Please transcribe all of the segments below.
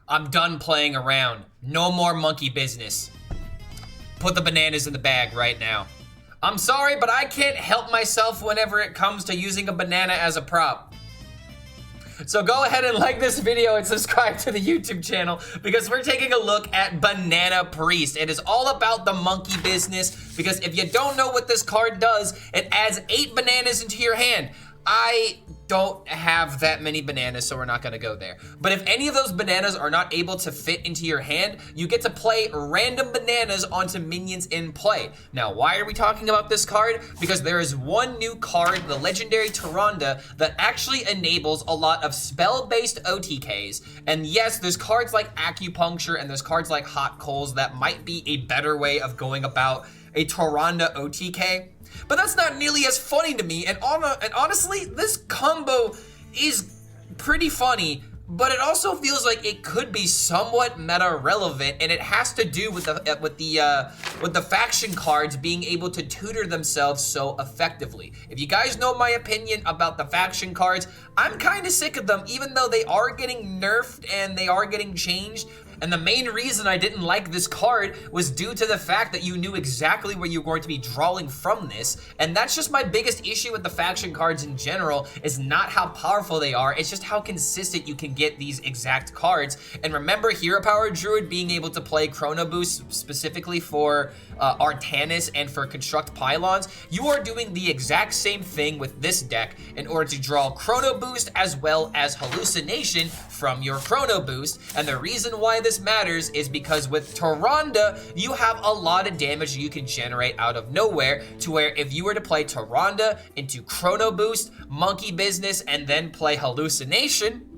I'm done playing around. No more monkey business. Put the bananas in the bag right now. I'm sorry, but I can't help myself whenever it comes to using a banana as a prop. So go ahead and like this video and subscribe to the YouTube channel because we're taking a look at Banana Priest. It is all about the monkey business because if you don't know what this card does, it adds 8 bananas into your hand. I don't have that many bananas, so we're not gonna go there. But if any of those bananas are not able to fit into your hand, you get to play random bananas onto minions in play. Now, why are we talking about this card? Because there is one new card, the legendary Tyrande, that actually enables a lot of spell-based OTKs. And yes, there's cards like Acupuncture and there's cards like Hot Coals that might be a better way of going about a Tyrande OTK. But that's not nearly as funny to me, and honestly, this combo is pretty funny, but it also feels like it could be somewhat meta relevant, and it has to do with the faction cards being able to tutor themselves so effectively. If you guys know my opinion about the faction cards, I'm kind of sick of them, even though they are getting nerfed and they are getting changed. And the main reason I didn't like this card was due to the fact that you knew exactly where you were going to be drawing from this. And that's just my biggest issue with the faction cards in general, is not how powerful they are, it's just how consistent you can get these exact cards. And remember Hero Power Druid being able to play Chrono Boost specifically for Artanis and for Construct Pylons? You are doing the exact same thing with this deck in order to draw Chrono Boost as well as Hallucination from your Chrono Boost. And the reason why this matters is because with Tyrande, you have a lot of damage you can generate out of nowhere, to where if you were to play Tyrande into Chrono Boost, Monkey Business, and then play Hallucination,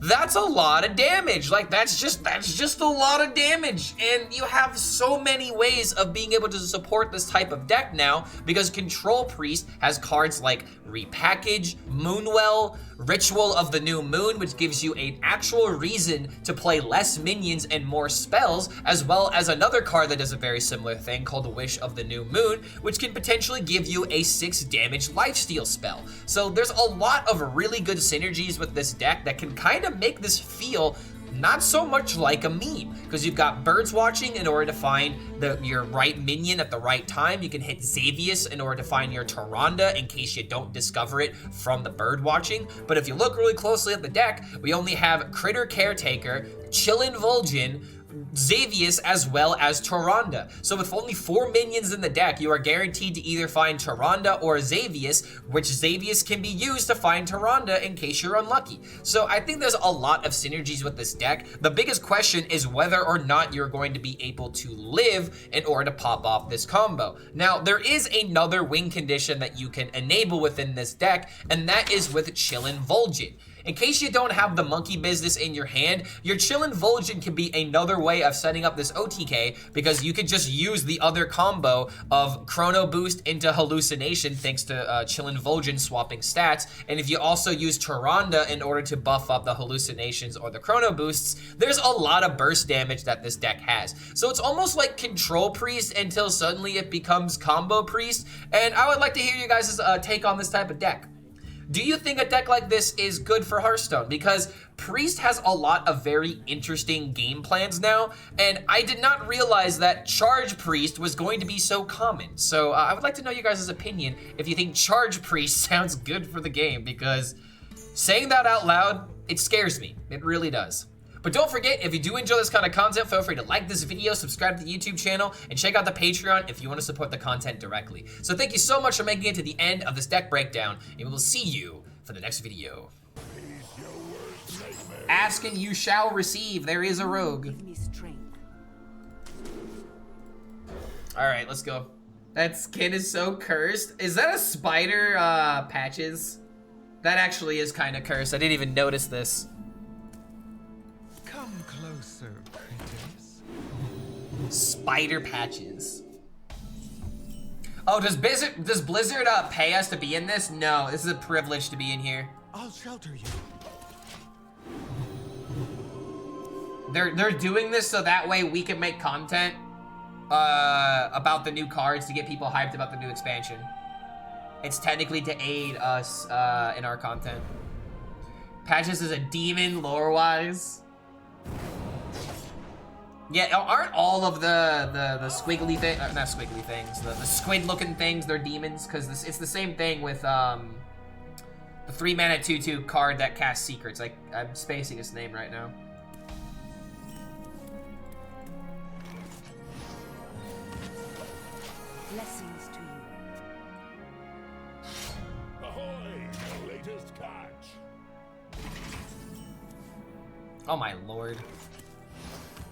that's a lot of damage. Like, that's just a lot of damage. And you have so many ways of being able to support this type of deck now, because Control Priest has cards like Repackage, Moonwell, Ritual of the New Moon, which gives you an actual reason to play less minions and more spells, as well as another card that does a very similar thing called Wish of the New Moon, which can potentially give you a 6 damage lifesteal spell. So there's a lot of really good synergies with this deck that can kind of make this feel not so much like a meme, because you've got Birds Watching in order to find your right minion at the right time. You can hit Xavius in order to find your Tyrande in case you don't discover it from the Bird Watching. But if you look really closely at the deck, we only have Critter Caretaker, Chillin' Vulgin, Xavius, as well as Tyrande. So with only 4 minions in the deck, you are guaranteed to either find Tyrande or Xavius, which Xavius can be used to find Tyrande in case you're unlucky. So I think there's a lot of synergies with this deck. The biggest question is whether or not you're going to be able to live in order to pop off this combo. Now, there is another win condition that you can enable within this deck, and that is with Chillin' Vulgin. In case you don't have the monkey business in your hand, your Chillin' Vulgin can be another way of setting up this OTK, because you can just use the other combo of Chrono Boost into Hallucination thanks to Chillin' Vulgin swapping stats. And if you also use Tyrande in order to buff up the Hallucinations or the Chrono Boosts, there's a lot of burst damage that this deck has. So it's almost like Control Priest until suddenly it becomes Combo Priest. And I would like to hear you guys' take on this type of deck. Do you think a deck like this is good for Hearthstone? Because Priest has a lot of very interesting game plans now, and I did not realize that Charge Priest was going to be so common. So I would like to know you guys' opinion if you think Charge Priest sounds good for the game, because saying that out loud, it scares me. It really does. But don't forget, if you do enjoy this kind of content, feel free to like this video, subscribe to the YouTube channel, and check out the Patreon if you want to support the content directly. So thank you so much for making it to the end of this deck breakdown, and we will see you for the next video. Ask and you shall receive. There is a rogue. Alright, let's go. That skin is so cursed. Is that a spider, Patches? That actually is kind of cursed. I didn't even notice this. Come closer, critters. Spider Patches. Oh, does Blizzard pay us to be in this? No, this is a privilege to be in here. I'll shelter you. They're doing this so that way we can make content about the new cards to get people hyped about the new expansion. It's technically to aid us in our content. Patches is a demon lore-wise. Yeah, aren't all of the squiggly thing, not squiggly things, the squid-looking things, they're demons? Because it's the same thing with the 3-mana 2/2 card that casts secrets. Like, I'm spacing his name right now. Blessings to you. Ahoy, the latest catch. Oh my lord.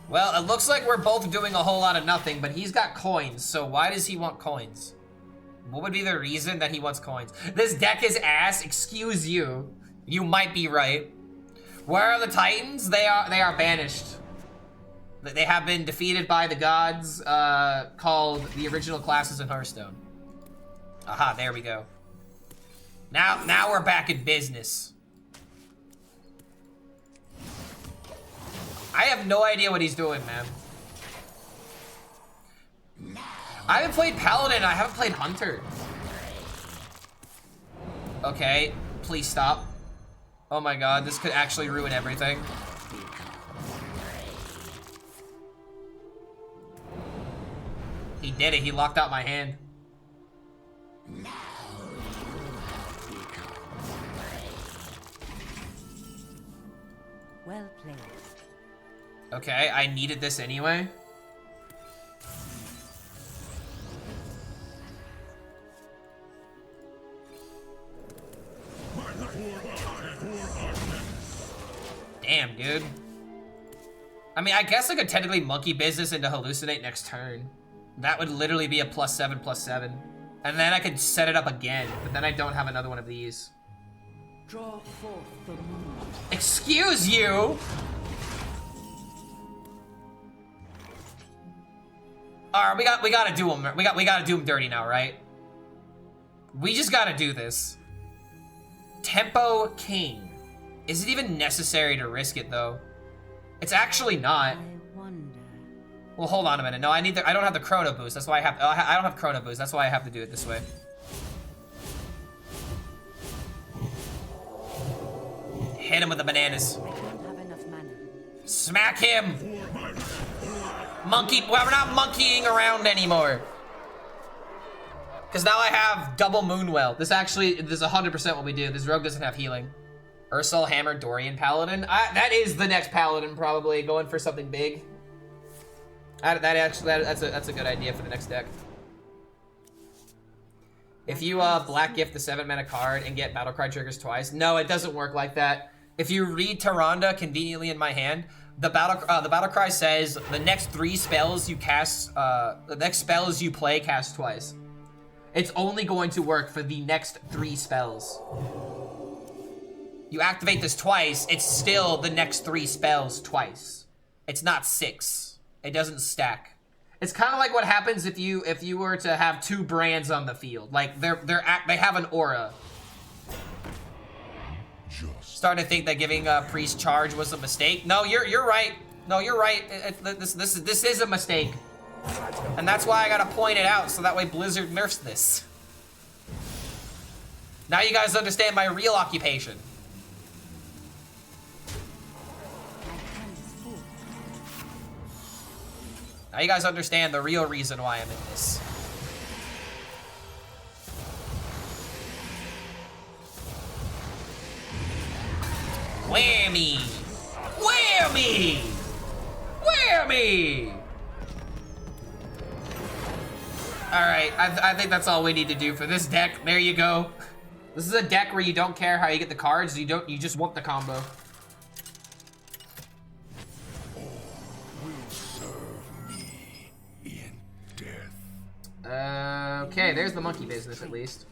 Well, it looks like we're both doing a whole lot of nothing, but he's got coins, so why does he want coins? What would be the reason that he wants coins? This deck is ass, excuse you. You might be right. Where are the Titans? They are banished. They have been defeated by the gods, called the original classes in Hearthstone. Aha, there we go. Now we're back in business. I have no idea what he's doing, man. I haven't played Paladin, I haven't played Hunter. Okay, please stop. Oh my god, this could actually ruin everything. He did it, he locked out my hand. Well played. Okay, I needed this anyway. Damn, dude. I mean, I guess I could technically monkey business into hallucinate next turn. That would literally be a +7/+7. And then I could set it up again, but then I don't have another one of these. Draw forth the moon. Excuse you! Alright, we gotta do him. We gotta do him dirty now, right? We just gotta do this. Tempo King. Is it even necessary to risk it though? It's actually not. I wonder. Well, hold on a minute. No, I don't have the chrono boost. That's why I don't have chrono boost. That's why I have to do it this way. Hit him with the bananas. I don't have enough mana. Smack him. Monkey. Well, we're not monkeying around anymore. Because now I have double Moonwell. This is 100% what we do. This rogue doesn't have healing. Ursol, Hammer, Dorian, Paladin. That is the next Paladin, probably going for something big. That's a good idea for the next deck. If you black gift the 7-mana card and get battle cry triggers twice, no, it doesn't work like that. If you read Tyrande conveniently in my hand, the battle cry says the next 3 spells you cast, the next spells you play cast twice. It's only going to work for the next 3 spells. You activate this twice, it's still the next 3 spells twice. It's not 6. It doesn't stack. It's kind of like what happens if you were to have 2 brands on the field. Like they have an aura. Starting to think that giving Priest Charge was a mistake. No, you're right. No, you're right. This is a mistake. And that's why I gotta point it out, so that way Blizzard nerfs this. Now you guys understand my real occupation. Now you guys understand the real reason why I'm in this. Whammy! Whammy! Whammy! Alright, I think that's all we need to do for this deck. There you go. This is a deck where you don't care how you get the cards, you just want the combo. Okay, there's the monkey business at least.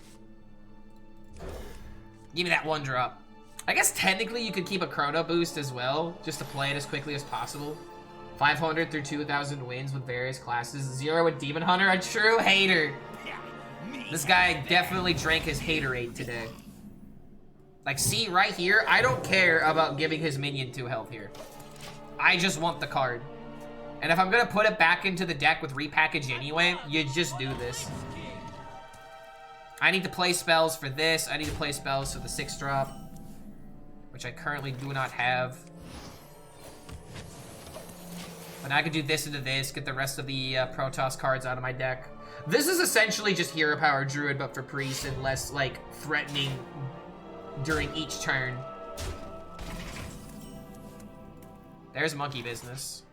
Give me that 1 drop. I guess technically you could keep a chrono boost as well, just to play it as quickly as possible. 500 through 2,000 wins with various classes. 0 with Demon Hunter, a true hater. This guy definitely drank his haterade today. Like, see, right here, I don't care about giving his minion 2 health here. I just want the card. And if I'm gonna put it back into the deck with repackage anyway, you just do this. I need to play spells for this. I need to play spells for the 6-drop, which I currently do not have. But now I can do this into this, get the rest of the Protoss cards out of my deck. This is essentially just Hero Power Druid, but for Priest and less, like, threatening during each turn. There's monkey business.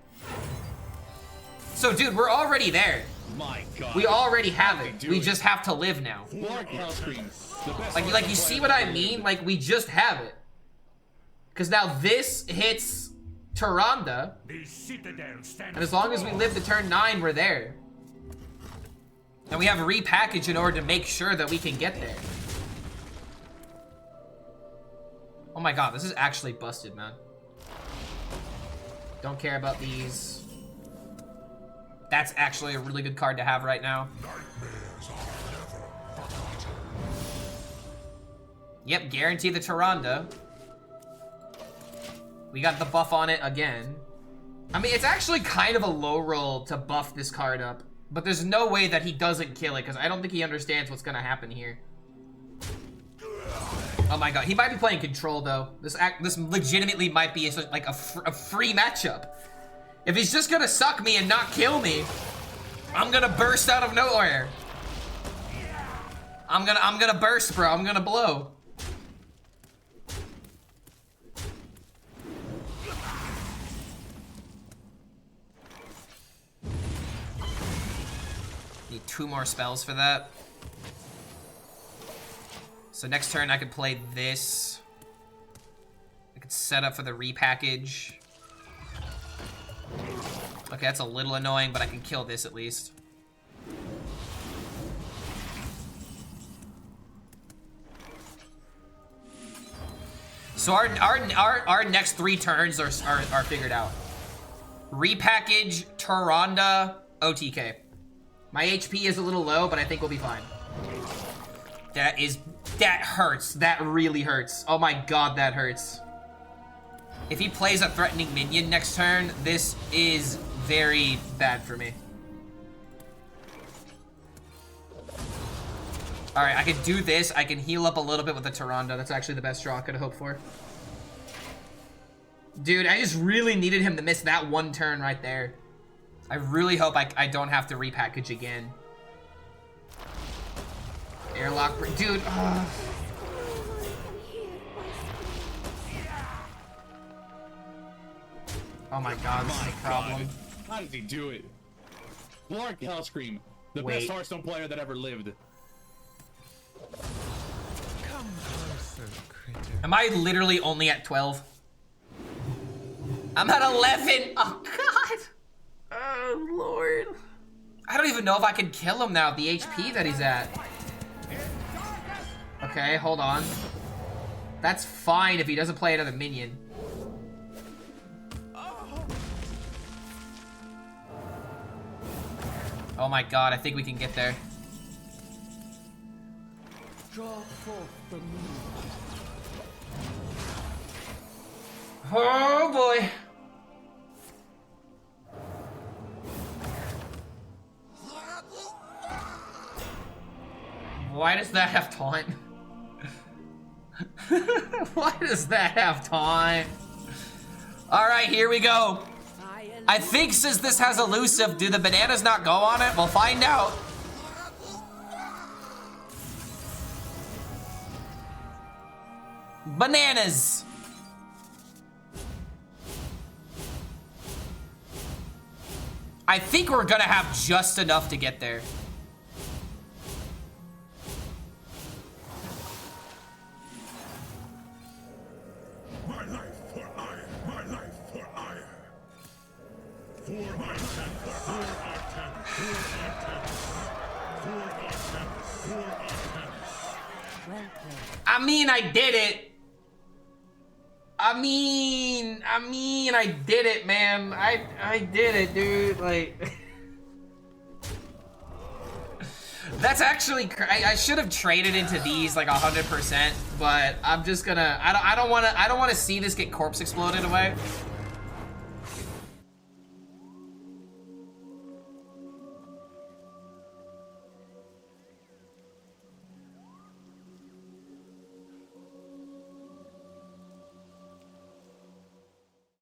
So, dude, we're already there. My God. We already have it. We just have to live now. Like you see what I mean? Like, we just have it. Because now this hits Tyrande. And as long as we live to turn 9, we're there. And we have a repackage in order to make sure that we can get there. Oh my God, this is actually busted, man. Don't care about these. That's actually a really good card to have right now. Yep, guarantee the Tyrande. We got the buff on it again. I mean, it's actually kind of a low roll to buff this card up. But there's no way that he doesn't kill it, because I don't think he understands what's going to happen here. Oh my God, he might be playing control, though. This legitimately might be like a free matchup. If he's just gonna suck me and not kill me, I'm gonna burst out of nowhere. I'm gonna burst, bro. I'm gonna blow. Need 2 more spells for that. So next turn I could play this. I could set up for the repackage. Okay, that's a little annoying, but I can kill this at least. So our next 3 turns are figured out. Repackage, Tyrande, OTK. My HP is a little low, but I think we'll be fine. That hurts. That really hurts. Oh my God, that hurts. If he plays a threatening minion next turn, this is very bad for me. Alright, I can do this. I can heal up a little bit with the Tyrande. That's actually the best draw I could hope for. Dude, I just really needed him to miss that 1 turn right there. I really hope I don't have to repackage again. Airlock, dude. Oh my God, this is a problem. How did he do it? Clark HELLSCREAM, the Wait. best Hearthstone player that ever lived. Come closer, critter. Am I literally only at 12? I'm at 11. Oh God. Oh Lord. I don't even know if I can kill him now, the HP that he's at. Okay, hold on. That's fine if he doesn't play another minion. Oh my God, I think we can get there. Draw forth the moon. Oh boy. Why does that have taunt? Why does that have taunt? Alright, here we go. I think since this has elusive, do the bananas not go on it? We'll find out. Bananas. I think we're gonna have just enough to get there. My life for Ire. My life for Ire. For my temple. For our temple. For our temple. For our temple. For our temple. Well played. I mean, I did it. I did it, man. I did it, dude. Like, that's actually. I should have traded into these like 100%, but I'm just gonna. I don't want to see this get corpse exploded away.